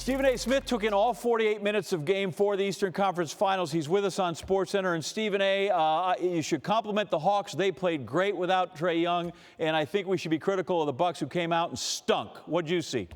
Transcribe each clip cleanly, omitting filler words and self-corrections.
Stephen A. Smith took in all 48 minutes of Game 4 of the Eastern Conference Finals. He's with us on SportsCenter. And Stephen A., you should compliment the Hawks. They played great without Trae Young. And I think we should be critical of the Bucks, who came out and stunk. What'd you see?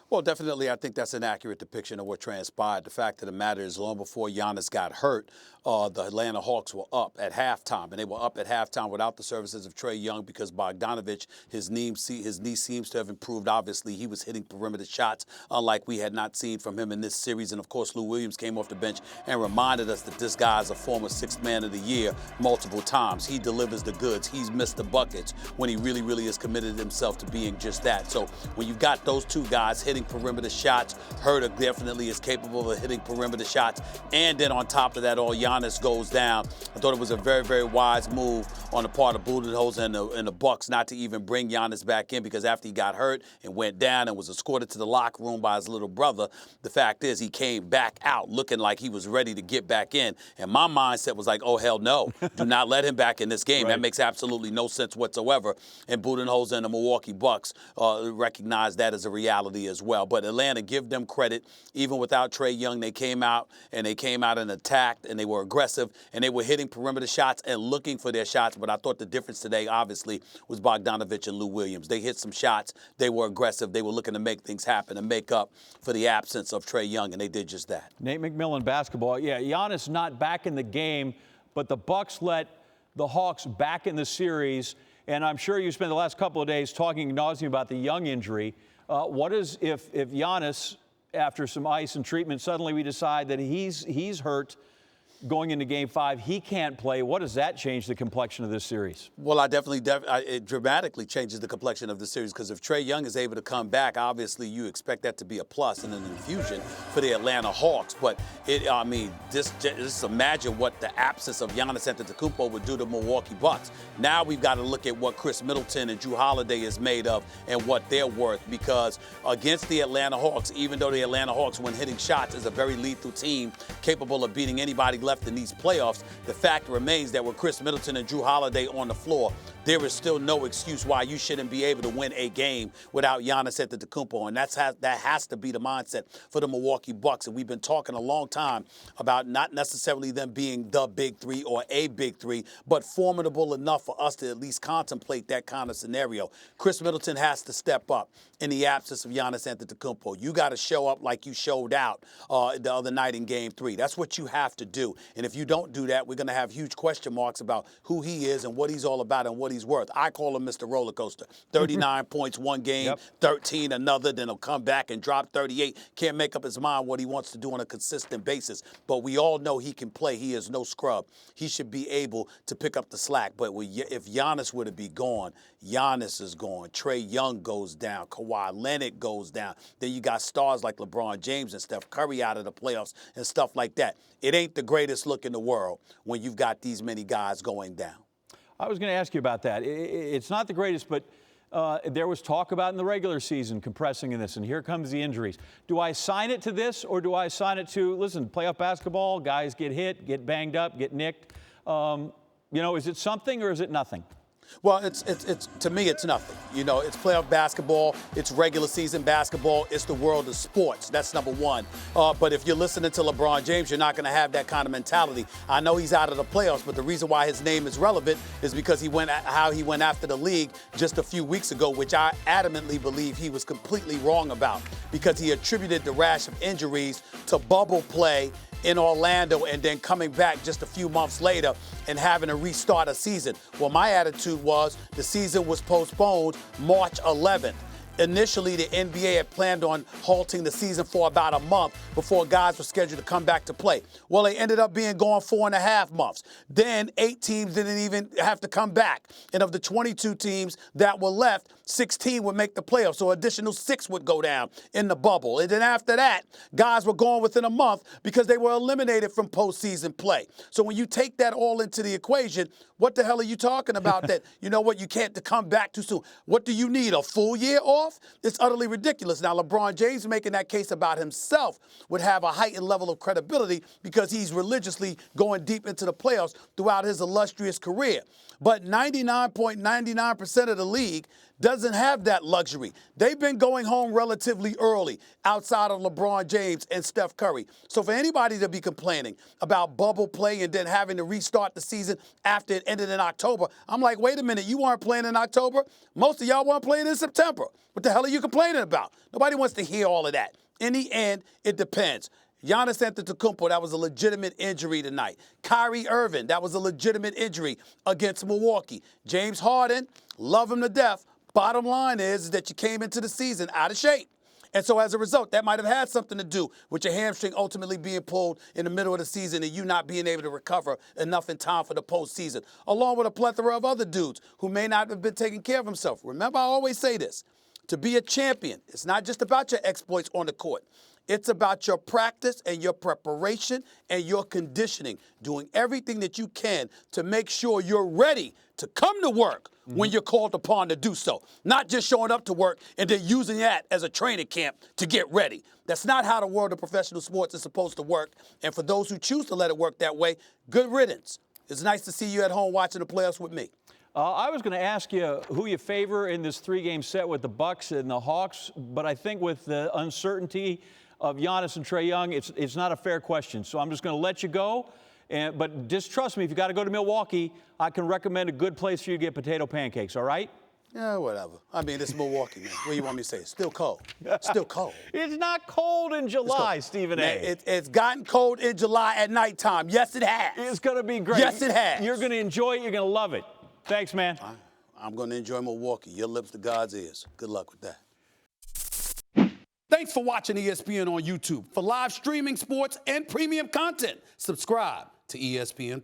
Well, definitely, I think that's an accurate depiction of what transpired. The fact of the matter is, long before Giannis got hurt, the Atlanta Hawks were up at halftime, and they were up at halftime without the services of Trae Young because Bogdanovic, his knee seems to have improved. Obviously, he was hitting perimeter shots, unlike we had not seen from him in this series. And, of course, Lou Williams came off the bench and reminded us that this guy is a former Sixth Man of the Year multiple times. He delivers the goods. He's missed the buckets when he really has committed himself to being just that. So when you've got those two guys hitting perimeter shots, Herter definitely is capable of hitting perimeter shots, and then on top of that, all Giannis goes down. I thought it was a very wise move on the part of Bogdanovic and the Bucks not to even bring Giannis back in, because after he got hurt and went down and was escorted to the locker room by his little brother, the fact is he came back out looking like he was ready to get back in. And my mindset was like, oh, hell no. Do not let him back in this game. Right. That makes absolutely no sense whatsoever. And Bogdanovic and the Milwaukee Bucks recognize that as a reality as well. But Atlanta, give them credit. Even without Trae Young, they came out and attacked, and they were aggressive, and they were hitting perimeter shots and looking for their shots. But I thought the difference today, obviously, was Bogdanovic and Lou Williams. They hit some shots. They were aggressive. They were looking to make things happen and make up for the absence of Trae Young, and they did just that. Nate McMillan, basketball. Yeah, Giannis not back in the game, but the Bucks let the Hawks back in the series. And I'm sure you spent the last couple of days talking ad nauseam about the Young injury. What is if Giannis, after some ice and treatment, suddenly we decide that he's hurt going into Game 5, he can't play? What does that change the complexion of this series? Well, it dramatically changes the complexion of the series, because if Trae Young is able to come back, obviously you expect that to be a plus and an infusion for the Atlanta Hawks. But just imagine what the absence of Giannis Antetokounmpo would do to Milwaukee Bucks. Now we've got to look at what Chris Middleton and Jrue Holiday is made of and what they're worth, because against the Atlanta Hawks, even though the Atlanta Hawks, when hitting shots, is a very lethal team capable of beating anybody left in these playoffs, the fact remains that with Chris Middleton and Jrue Holiday on the floor, there is still no excuse why you shouldn't be able to win a game without Giannis Antetokounmpo. And that has to be the mindset for the Milwaukee Bucks. And we've been talking a long time about not necessarily them being the big three or a big three, but formidable enough for us to at least contemplate that kind of scenario. Chris Middleton has to step up in the absence of Giannis Antetokounmpo. You got to show up like you showed out the other night in Game 3. That's what you have to do. And if you don't do that, we're going to have huge question marks about who he is and what he's all about and what he's worth. I call him Mr. Roller Coaster. 39 points one game, yep. 13 another, then he'll come back and drop 38. Can't make up his mind what he wants to do on a consistent basis. But we all know he can play. He is no scrub. He should be able to pick up the slack. But if Giannis were to be gone, Giannis is gone. Trae Young goes down. Kawhi Leonard goes down. Then you got stars like LeBron James and Steph Curry out of the playoffs and stuff like that. It ain't the greatest look in the world when you've got these many guys going down. I was going to ask you about that. It's not the greatest, but there was talk about in the regular season compressing in this, and here comes the injuries. Do I sign it to this, or do I sign it to, listen, playoff basketball, guys get hit, get banged up, get nicked? Is it something or is it nothing? Well, it's to me, it's nothing. It's playoff basketball. It's regular season basketball. It's the world of sports. That's number one. But if you're listening to LeBron James, you're not going to have that kind of mentality. I know he's out of the playoffs, but the reason why his name is relevant is because he went after the league just a few weeks ago, which I adamantly believe he was completely wrong about, because he attributed the rash of injuries to bubble play in Orlando and then coming back just a few months later and having to restart a season. Well, my attitude was the season was postponed March 11th. Initially, the NBA had planned on halting the season for about a month before guys were scheduled to come back to play. Well, they ended up being gone 4.5 months. Then 8 teams didn't even have to come back. And of the 22 teams that were left, 16 would make the playoffs. So additional 6 would go down in the bubble. And then after that, guys were gone within a month because they were eliminated from postseason play. So when you take that all into the equation, what the hell are you talking about that, you can't come back too soon? What do you need, a full year off? It's utterly ridiculous. Now, LeBron James making that case about himself would have a heightened level of credibility because he's religiously going deep into the playoffs throughout his illustrious career. But 99.99% of the league doesn't have that luxury. They've been going home relatively early outside of LeBron James and Steph Curry. So for anybody to be complaining about bubble play and then having to restart the season after it ended in October, I'm like, wait a minute, you weren't playing in October? Most of y'all weren't playing in September. What the hell are you complaining about? Nobody wants to hear all of that. In the end, it depends. Giannis Antetokounmpo, that was a legitimate injury tonight. Kyrie Irving, that was a legitimate injury against Milwaukee. James Harden, love him to death. Bottom line is that you came into the season out of shape. And so as a result, that might have had something to do with your hamstring ultimately being pulled in the middle of the season and you not being able to recover enough in time for the postseason, along with a plethora of other dudes who may not have been taking care of themselves. Remember, I always say this. To be a champion, it's not just about your exploits on the court. It's about your practice and your preparation and your conditioning, doing everything that you can to make sure you're ready to come to work when you're called upon to do so. Not just showing up to work and then using that as a training camp to get ready. That's not how the world of professional sports is supposed to work. And for those who choose to let it work that way, good riddance. It's nice to see you at home watching the playoffs with me. I was going to ask you who you favor in this three-game set with the Bucks and the Hawks, but I think with the uncertainty of Giannis and Trae Young, it's not a fair question. So I'm just going to let you go. But just trust me, if you got to go to Milwaukee, I can recommend a good place for you to get potato pancakes, all right? Yeah, whatever. I mean, it's Milwaukee, man. What do you want me to say? It's still cold. Still cold. It's not cold in July, Stephen Man, A. It's gotten cold in July at nighttime. Yes, it has. It's going to be great. Yes, it has. You're going to enjoy it. You're going to love it. Thanks, man. I'm going to enjoy Milwaukee. Your lips to God's ears. Good luck with that. Thanks for watching ESPN on YouTube. For live streaming sports and premium content, subscribe to ESPN+.